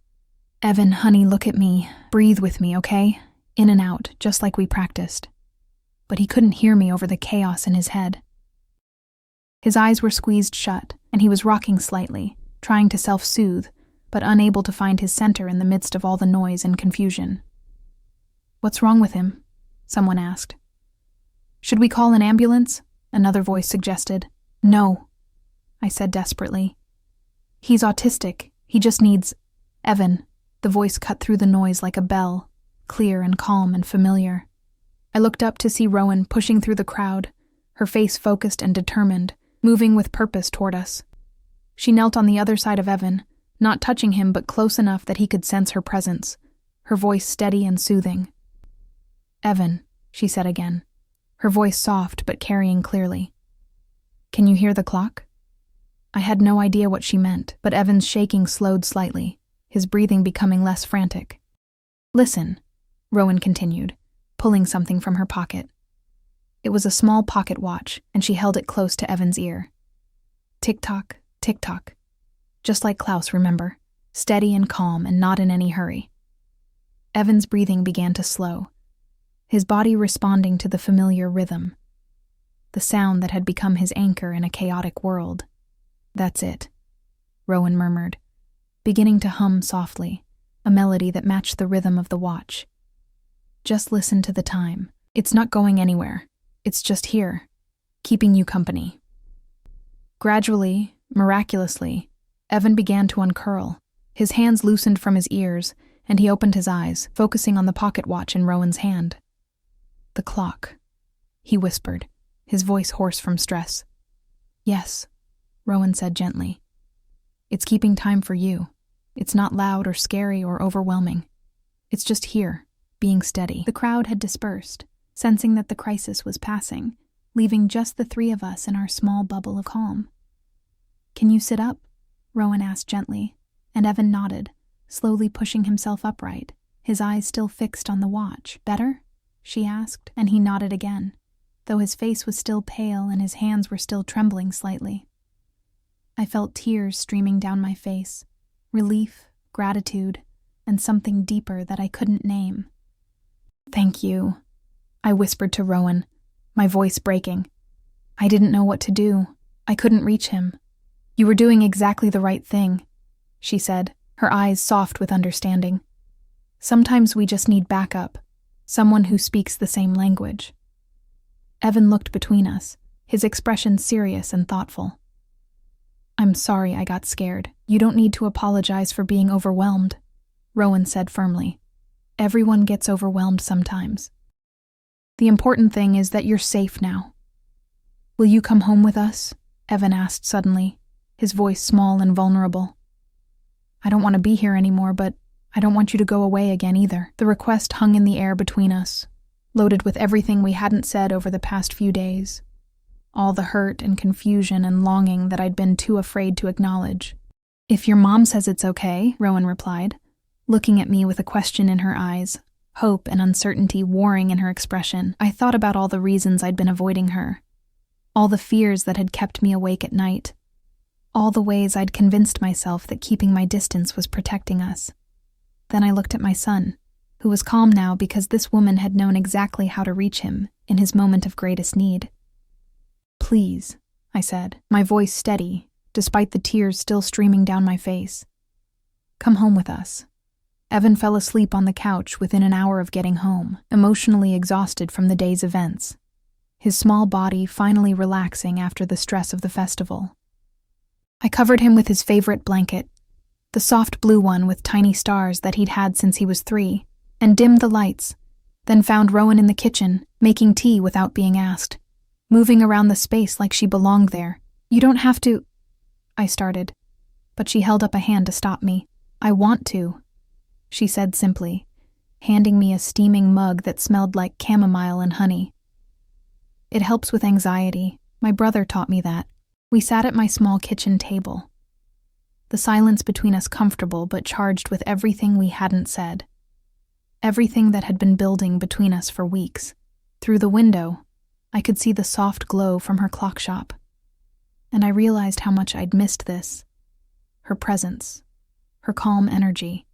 "Evan, honey, look at me. Breathe with me, okay? In and out, just like we practiced." But he couldn't hear me over the chaos in his head. His eyes were squeezed shut, and he was rocking slightly, trying to self-soothe, but unable to find his center in the midst of all the noise and confusion. "What's wrong with him?" someone asked. "Should we call an ambulance?" another voice suggested. "No," I said desperately. "He's autistic. He just needs—" "Evan," the voice cut through the noise like a bell, clear and calm and familiar. I looked up to see Rowan pushing through the crowd, her face focused and determined, moving with purpose toward us. She knelt on the other side of Evan, not touching him but close enough that he could sense her presence, her voice steady and soothing. "Evan," she said again, her voice soft but carrying clearly. "Can you hear the clock?" I had no idea what she meant, but Evan's shaking slowed slightly, his breathing becoming less frantic. "Listen," Rowan continued, pulling something from her pocket. It was a small pocket watch, and she held it close to Evan's ear. Tick-tock, tick-tock. Just like Klaus, remember? Steady and calm and not in any hurry. Evan's breathing began to slow, his body responding to the familiar rhythm, the sound that had become his anchor in a chaotic world. "That's it," Rowan murmured, beginning to hum softly, a melody that matched the rhythm of the watch. "Just listen to the time. It's not going anywhere. It's just here, keeping you company." Gradually, miraculously, Evan began to uncurl. His hands loosened from his ears, and he opened his eyes, focusing on the pocket watch in Rowan's hand. "The clock," he whispered, his voice hoarse from stress. "Yes," Rowan said gently. "It's keeping time for you. It's not loud or scary or overwhelming. It's just here, being steady." The crowd had dispersed, sensing that the crisis was passing, leaving just the three of us in our small bubble of calm. "Can you sit up?" Rowan asked gently, and Evan nodded, slowly pushing himself upright, his eyes still fixed on the watch. "Better?" she asked, and he nodded again, though his face was still pale and his hands were still trembling slightly. I felt tears streaming down my face, relief, gratitude, and something deeper that I couldn't name. "Thank you," I whispered to Rowan, my voice breaking. I didn't know what to do. I couldn't reach him. "You were doing exactly the right thing," she said, her eyes soft with understanding. "Sometimes we just need backup, someone who speaks the same language." Evan looked between us, his expression serious and thoughtful. "I'm sorry I got scared. You don't need to apologize for being overwhelmed," Rowan said firmly. "Everyone gets overwhelmed sometimes. The important thing is that you're safe now." "Will you come home with us?" Evan asked suddenly, his voice small and vulnerable. "I don't want to be here anymore, but I don't want you to go away again either." The request hung in the air between us, loaded with everything we hadn't said over the past few days. All the hurt and confusion and longing that I'd been too afraid to acknowledge. "If your mom says it's okay," Rowan replied, looking at me with a question in her eyes, hope and uncertainty warring in her expression. I thought about all the reasons I'd been avoiding her, all the fears that had kept me awake at night, all the ways I'd convinced myself that keeping my distance was protecting us. Then I looked at my son, who was calm now because this woman had known exactly how to reach him in his moment of greatest need. "Please," I said, my voice steady, despite the tears still streaming down my face. "Come home with us." Evan fell asleep on the couch within an hour of getting home, emotionally exhausted from the day's events, his small body finally relaxing after the stress of the festival. I covered him with his favorite blanket, the soft blue one with tiny stars that he'd had since he was 3, and dimmed the lights, then found Rowan in the kitchen, making tea without being asked, moving around the space like she belonged there. "You don't have to," I started, but she held up a hand to stop me. "I want to," she said simply, handing me a steaming mug that smelled like chamomile and honey. "It helps with anxiety. My brother taught me that. We sat at my small kitchen table, the silence between us comfortable but charged with everything we hadn't said. Everything that had been building between us for weeks. Through the window, I could see the soft glow from her clock shop, and I realized how much I'd missed this. Her presence, her calm energy,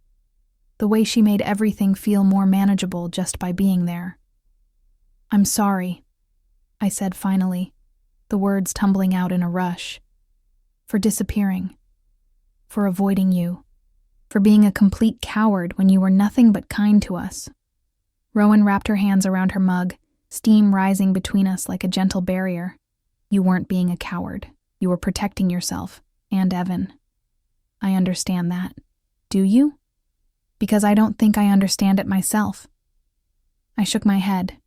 the way she made everything feel more manageable just by being there. "I'm sorry," I said finally, the words tumbling out in a rush. "For disappearing. For avoiding you. For being a complete coward when you were nothing but kind to us." Rowan wrapped her hands around her mug, steam rising between us like a gentle barrier. "You weren't being a coward. You were protecting yourself, and Evan. I understand that. Do you? Because I don't think I understand it myself." I shook my head,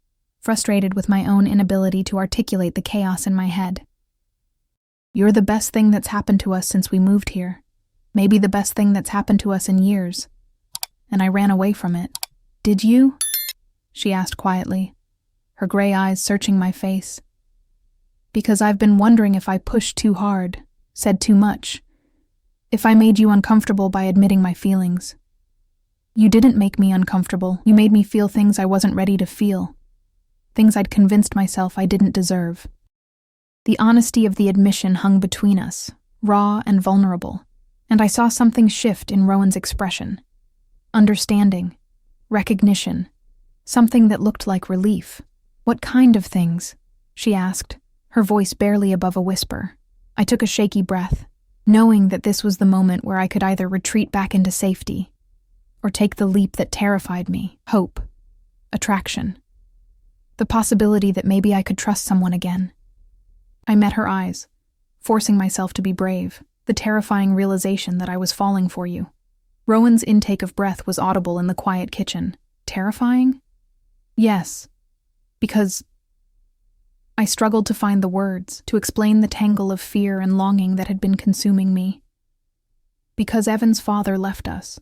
frustrated with my own inability to articulate the chaos in my head. "You're the best thing that's happened to us since we moved here. Maybe the best thing that's happened to us in years. And I ran away from it." "Did you?" she asked quietly, her gray eyes searching my face. "Because I've been wondering if I pushed too hard, said too much, if I made you uncomfortable by admitting my feelings. You didn't make me uncomfortable. You made me feel things I wasn't ready to feel, things I'd convinced myself I didn't deserve." The honesty of the admission hung between us, raw and vulnerable, and I saw something shift in Rowan's expression. Understanding, recognition, something that looked like relief. "What kind of things?" she asked, her voice barely above a whisper. I took a shaky breath, knowing that this was the moment where I could either retreat back into safety or take the leap that terrified me: hope, attraction, the possibility that maybe I could trust someone again. I met her eyes, forcing myself to be brave, the terrifying realization that I was falling for you. Rowan's intake of breath was audible in the quiet kitchen. Terrifying? Yes, because I struggled to find the words to explain the tangle of fear and longing that had been consuming me. Because Evan's father left us.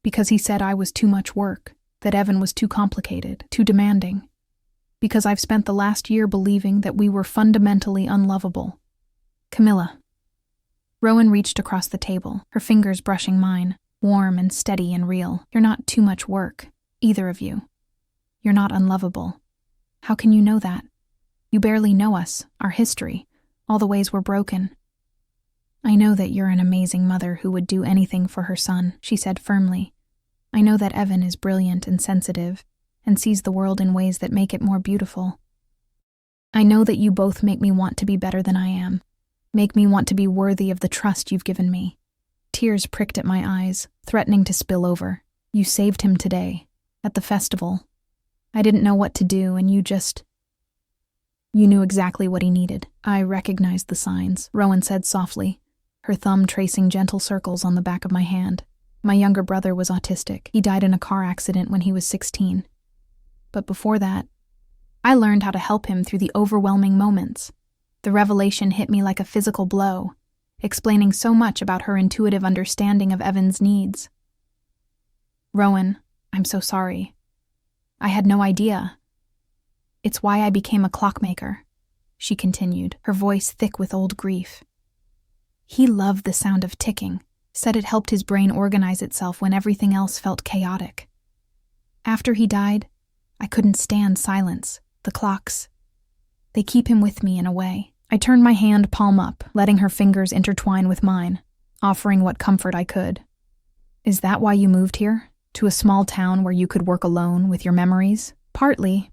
Because he said I was too much work, that Evan was too complicated, too demanding. Because I've spent the last year believing that we were fundamentally unlovable. Camila. Rowan reached across the table, her fingers brushing mine, warm and steady and real. "You're not too much work, either of you. You're not unlovable. How can you know that? You barely know us, our history, all the ways we're broken." "I know that you're an amazing mother who would do anything for her son," she said firmly. "I know that Evan is brilliant and sensitive, and sees the world in ways that make it more beautiful. I know that you both make me want to be better than I am, make me want to be worthy of the trust you've given me." Tears pricked at my eyes, threatening to spill over. "You saved him today, at the festival. I didn't know what to do, and you knew exactly what he needed." "I recognized the signs," Rowan said softly, her thumb tracing gentle circles on the back of my hand. "My younger brother was autistic. He died in a car accident when he was 16. But before that, I learned how to help him through the overwhelming moments. The revelation hit me like a physical blow, explaining so much about her intuitive understanding of Evan's needs." "Rowan, I'm so sorry. I had no idea. It's why I became a clockmaker," she continued, her voice thick with old grief. "He loved the sound of ticking, said it helped his brain organize itself when everything else felt chaotic. After he died, I couldn't stand silence. The clocks, they keep him with me in a way." I turned my hand palm up, letting her fingers intertwine with mine, offering what comfort I could. "Is that why you moved here? To a small town where you could work alone with your memories?" "Partly.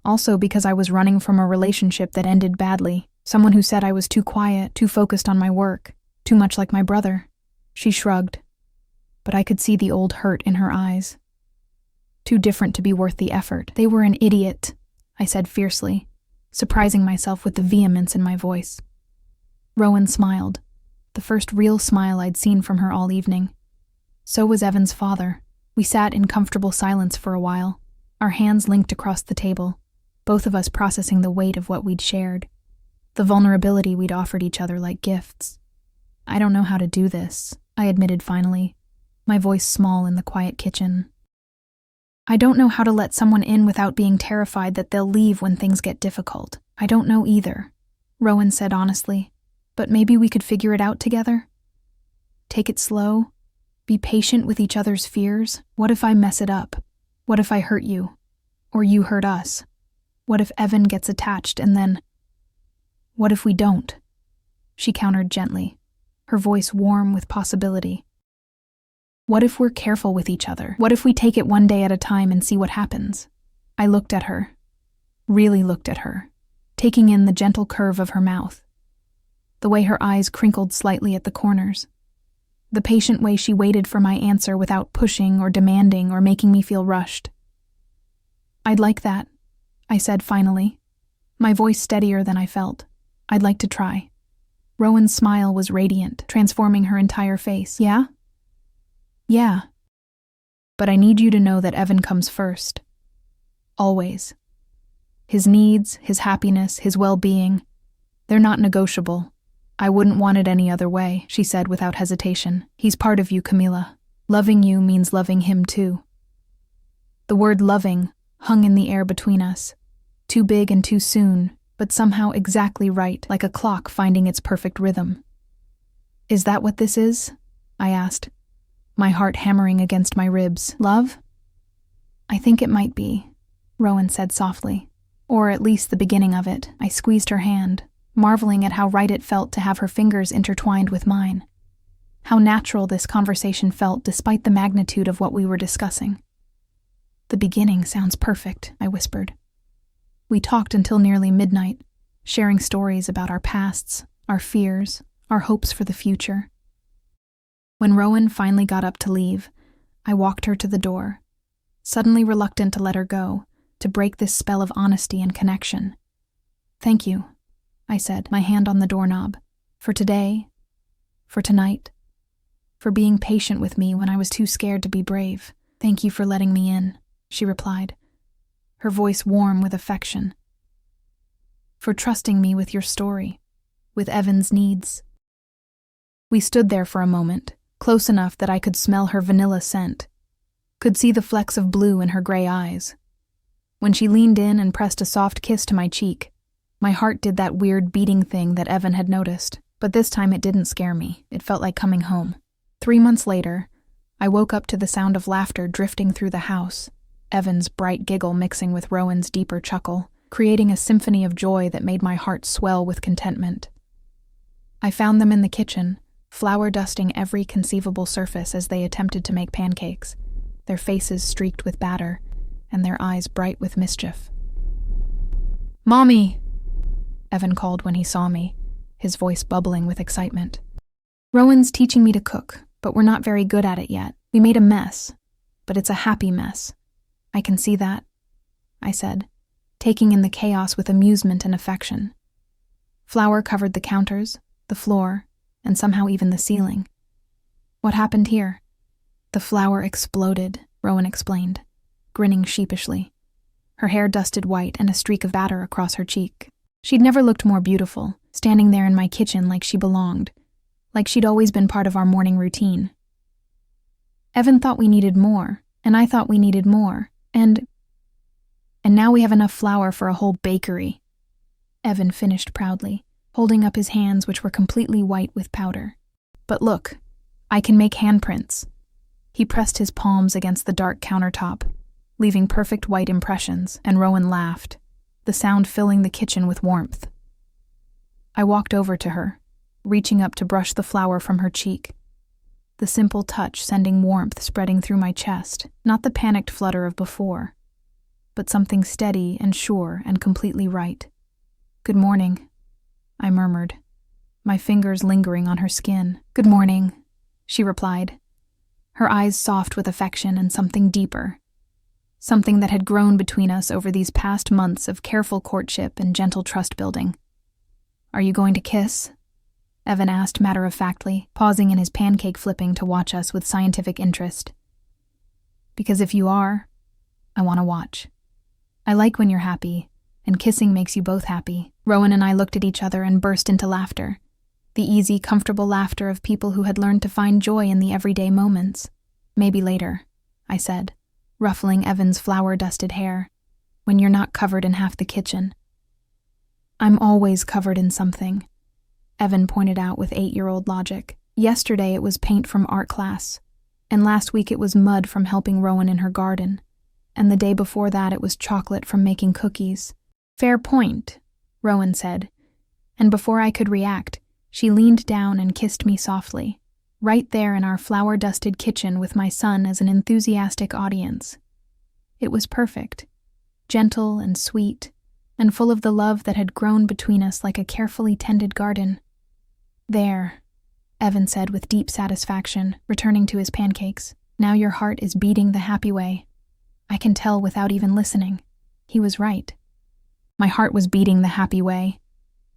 Also because I was running from a relationship that ended badly. Someone who said I was too quiet, too focused on my work, too much like my brother." She shrugged, but I could see the old hurt in her eyes. "Too different to be worth the effort. They were an idiot," I said fiercely, surprising myself with the vehemence in my voice. Rowan smiled, the first real smile I'd seen from her all evening. So was Evan's father. We sat in comfortable silence for a while, our hands linked across the table, both of us processing the weight of what we'd shared, the vulnerability we'd offered each other like gifts. "I don't know how to do this," I admitted finally, my voice small in the quiet kitchen. "I don't know how to let someone in without being terrified that they'll leave when things get difficult. I don't know either," Rowan said honestly, But maybe we could figure it out together? Take it slow? Be patient with each other's fears? What if I mess it up? What if I hurt you? Or you hurt us? What if Evan gets attached and then... What if we don't? She countered gently, her voice warm with possibility. What if we're careful with each other? What if we take it one day at a time and see what happens? I looked at her, really looked at her, taking in the gentle curve of her mouth, the way her eyes crinkled slightly at the corners, the patient way she waited for my answer without pushing or demanding or making me feel rushed. I'd like that, I said finally, my voice steadier than I felt. I'd like to try. Rowan's smile was radiant, transforming her entire face. Yeah? Yeah. But I need you to know that Evan comes first. Always. His needs, his happiness, his well-being, they're not negotiable. I wouldn't want it any other way, she said without hesitation. He's part of you, Camila. Loving you means loving him too. The word loving hung in the air between us, too big and too soon, but somehow exactly right, like a clock finding its perfect rhythm. Is that what this is? I asked, my heart hammering against my ribs. Love? I think it might be, Rowan said softly. Or at least the beginning of it. I squeezed her hand, marveling at how right it felt to have her fingers intertwined with mine. How natural this conversation felt despite the magnitude of what we were discussing. The beginning sounds perfect, I whispered. We talked until nearly midnight, sharing stories about our pasts, our fears, our hopes for the future. When Rowan finally got up to leave, I walked her to the door, suddenly reluctant to let her go, to break this spell of honesty and connection. Thank you, I said, my hand on the doorknob, for today, for tonight, for being patient with me when I was too scared to be brave. Thank you for letting me in, she replied, her voice warm with affection. For trusting me with your story, with Evan's needs. We stood there for a moment, close enough that I could smell her vanilla scent, could see the flecks of blue in her gray eyes. When she leaned in and pressed a soft kiss to my cheek, my heart did that weird beating thing that Evan had noticed, but this time it didn't scare me. It felt like coming home. 3 months later, I woke up to the sound of laughter drifting through the house, Evan's bright giggle mixing with Rowan's deeper chuckle, creating a symphony of joy that made my heart swell with contentment. I found them in the kitchen, flour dusting every conceivable surface as they attempted to make pancakes, their faces streaked with batter, and their eyes bright with mischief. "Mommy!" Evan called when he saw me, his voice bubbling with excitement. "Rowan's teaching me to cook, but we're not very good at it yet. We made a mess, but it's a happy mess. I can see that," I said, taking in the chaos with amusement and affection. Flour covered the counters, the floor, and somehow even the ceiling. "What happened here?" "The flour exploded," Rowan explained, grinning sheepishly, her hair dusted white and a streak of batter across her cheek. She'd never looked more beautiful, standing there in my kitchen like she belonged, like she'd always been part of our morning routine. Evan thought we needed more, and I thought we needed more, and now we have enough flour for a whole bakery. Evan finished proudly, holding up his hands which were completely white with powder. "But look, I can make handprints." He pressed his palms against the dark countertop, leaving perfect white impressions, and Rowan laughed, the sound filling the kitchen with warmth. I walked over to her, reaching up to brush the flour from her cheek, the simple touch sending warmth spreading through my chest, not the panicked flutter of before, but something steady and sure and completely right. "Good morning," I murmured, my fingers lingering on her skin. "Good morning," she replied, her eyes soft with affection and something deeper, something that had grown between us over these past months of careful courtship and gentle trust-building. "Are you going to kiss?" Evan asked matter-of-factly, pausing in his pancake flipping to watch us with scientific interest. "Because if you are, I want to watch. I like when you're happy, and kissing makes you both happy." Rowan and I looked at each other and burst into laughter, the easy, comfortable laughter of people who had learned to find joy in the everyday moments. "Maybe later," I said, ruffling Evan's flour-dusted hair, "when you're not covered in half the kitchen." "I'm always covered in something," Evan pointed out with 8-year-old logic. Yesterday it was paint from art class, and last week it was mud from helping Rowan in her garden, and the day before that it was chocolate from making cookies. Fair point, Rowan said, and before I could react, she leaned down and kissed me softly, right there in our flour-dusted kitchen with my son as an enthusiastic audience. It was perfect, gentle and sweet, and full of the love that had grown between us like a carefully tended garden. There, Evan said with deep satisfaction, returning to his pancakes. Now your heart is beating the happy way. I can tell without even listening. He was right. My heart was beating the happy way,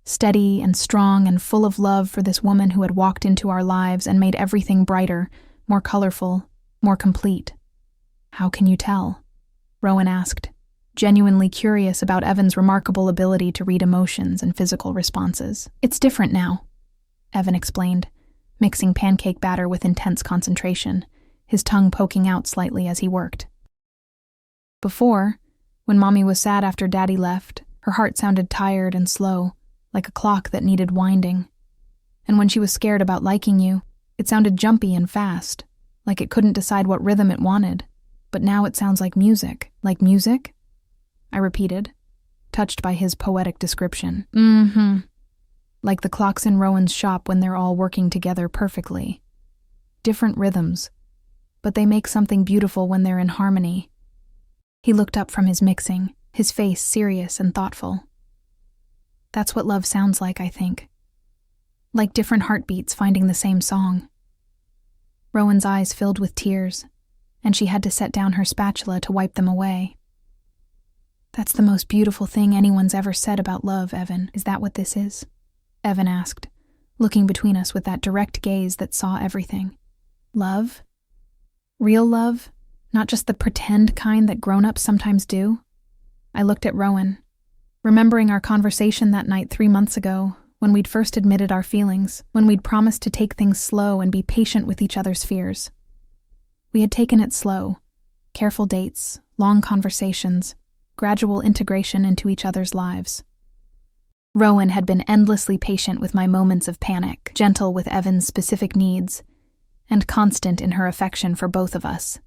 steady and strong and full of love for this woman who had walked into our lives and made everything brighter, more colorful, more complete. How can you tell? Rowan asked, genuinely curious about Evan's remarkable ability to read emotions and physical responses. It's different now, Evan explained, mixing pancake batter with intense concentration, his tongue poking out slightly as he worked. Before, when Mommy was sad after Daddy left, her heart sounded tired and slow, like a clock that needed winding. And when she was scared about liking you, it sounded jumpy and fast, like it couldn't decide what rhythm it wanted. But now it sounds like music. Like music? I repeated, touched by his poetic description. Like the clocks in Rowan's shop when they're all working together perfectly. Different rhythms, but they make something beautiful when they're in harmony. He looked up from his mixing, his face serious and thoughtful. That's what love sounds like, I think. Like different heartbeats finding the same song. Rowan's eyes filled with tears, and she had to set down her spatula to wipe them away. That's the most beautiful thing anyone's ever said about love, Evan. Is that what this is? Evan asked, looking between us with that direct gaze that saw everything. Love? Real love? Not just the pretend kind that grown-ups sometimes do? I looked at Rowan, remembering our conversation that night 3 months ago, when we'd first admitted our feelings, when we'd promised to take things slow and be patient with each other's fears. We had taken it slow. Careful dates, long conversations, gradual integration into each other's lives. Rowan had been endlessly patient with my moments of panic, gentle with Evan's specific needs, and constant in her affection for both of us.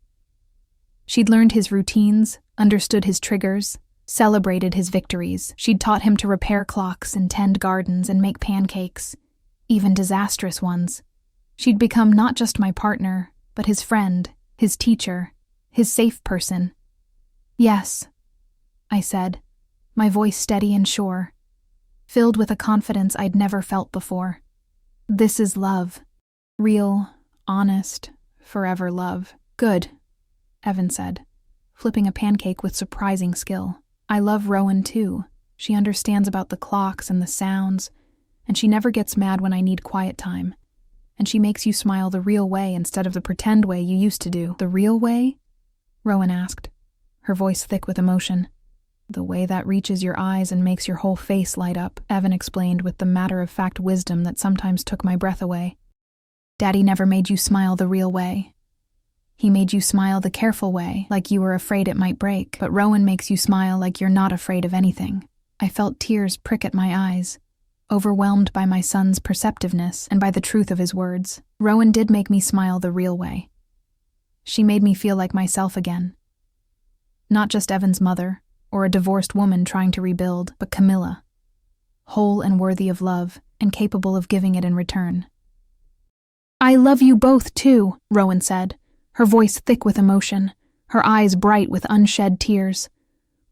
She'd learned his routines, understood his triggers, celebrated his victories. She'd taught him to repair clocks and tend gardens and make pancakes, even disastrous ones. She'd become not just my partner, but his friend, his teacher, his safe person. Yes, I said, my voice steady and sure, filled with a confidence I'd never felt before. This is love. Real, honest, forever love. Good, Evan said, flipping a pancake with surprising skill. I love Rowan too. She understands about the clocks and the sounds, and she never gets mad when I need quiet time. And she makes you smile the real way instead of the pretend way you used to do. The real way? Rowan asked, her voice thick with emotion. The way that reaches your eyes and makes your whole face light up, Evan explained with the matter-of-fact wisdom that sometimes took my breath away. Daddy never made you smile the real way. He made you smile the careful way, like you were afraid it might break, but Rowan makes you smile like you're not afraid of anything. I felt tears prick at my eyes, overwhelmed by my son's perceptiveness and by the truth of his words. Rowan did make me smile the real way. She made me feel like myself again. Not just Evan's mother, or a divorced woman trying to rebuild, but Camila, whole and worthy of love, and capable of giving it in return. I love you both too, Rowan said, her voice thick with emotion, her eyes bright with unshed tears.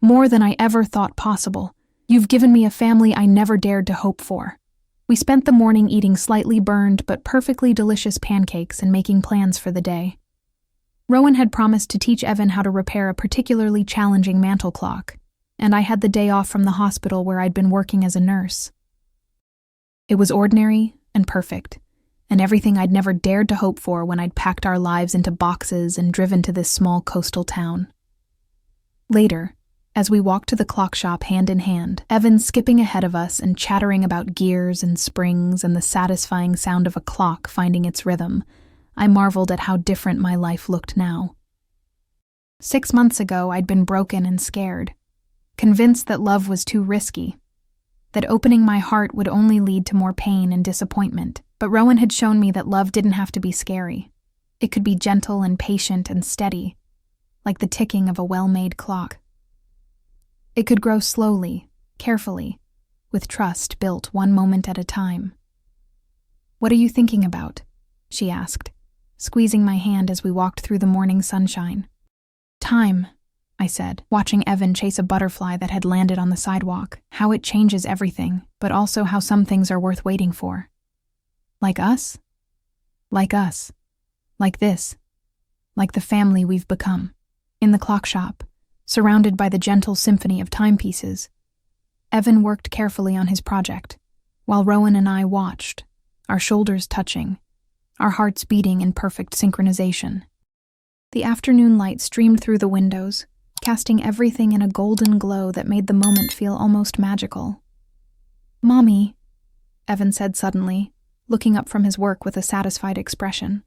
More than I ever thought possible. You've given me a family I never dared to hope for. We spent the morning eating slightly burned but perfectly delicious pancakes and making plans for the day. Rowan had promised to teach Evan how to repair a particularly challenging mantel clock, and I had the day off from the hospital where I'd been working as a nurse. It was ordinary and perfect, and everything I'd never dared to hope for when I'd packed our lives into boxes and driven to this small coastal town. Later, as we walked to the clock shop hand in hand, Evan skipping ahead of us and chattering about gears and springs and the satisfying sound of a clock finding its rhythm, I marveled at how different my life looked now. 6 months ago, I'd been broken and scared, convinced that love was too risky. that opening my heart would only lead to more pain and disappointment. But Rowan had shown me that love didn't have to be scary. It could be gentle and patient and steady, like the ticking of a well-made clock. It could grow slowly, carefully, with trust built one moment at a time. "What are you thinking about?" she asked, squeezing my hand as we walked through the morning sunshine. "Time," I said, watching Evan chase a butterfly that had landed on the sidewalk. "How it changes everything, but also how some things are worth waiting for. Like us? Like us. Like this. Like the family we've become." In the clock shop, surrounded by the gentle symphony of timepieces, Evan worked carefully on his project, while Rowan and I watched, our shoulders touching, our hearts beating in perfect synchronization. The afternoon light streamed through the windows, casting everything in a golden glow that made the moment feel almost magical. "Mommy," Evan said suddenly, looking up from his work with a satisfied expression,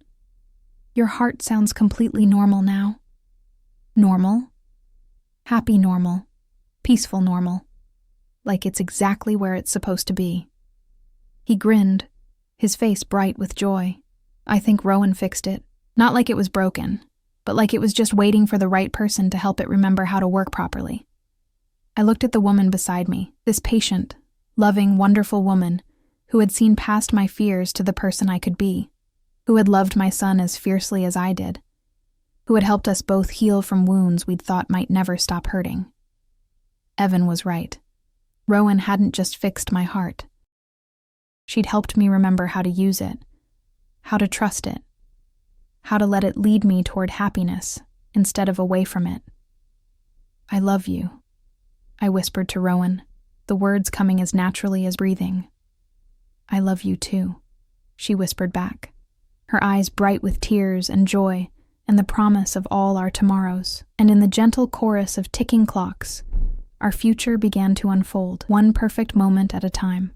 "your heart sounds completely normal now." Normal? Happy normal. Peaceful normal. Like it's exactly where it's supposed to be. He grinned, his face bright with joy. "I think Rowan fixed it. Not like it was broken, but like it was just waiting for the right person to help it remember how to work properly." I looked at the woman beside me, this patient, loving, wonderful woman who had seen past my fears to the person I could be, who had loved my son as fiercely as I did, who had helped us both heal from wounds we'd thought might never stop hurting. Evan was right. Rowan hadn't just fixed my heart. She'd helped me remember how to use it, how to trust it, how to let it lead me toward happiness instead of away from it. "I love you," I whispered to Rowan, the words coming as naturally as breathing. "I love you too," she whispered back, her eyes bright with tears and joy and the promise of all our tomorrows. And in the gentle chorus of ticking clocks, our future began to unfold, one perfect moment at a time.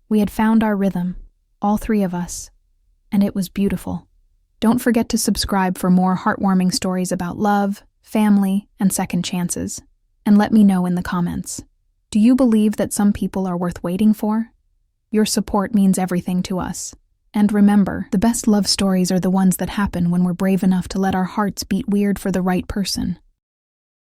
We had found our rhythm, all three of us, and it was beautiful. Don't forget to subscribe for more heartwarming stories about love, family, and second chances. And let me know in the comments. Do you believe that some people are worth waiting for? Your support means everything to us. And remember, the best love stories are the ones that happen when we're brave enough to let our hearts beat weird for the right person.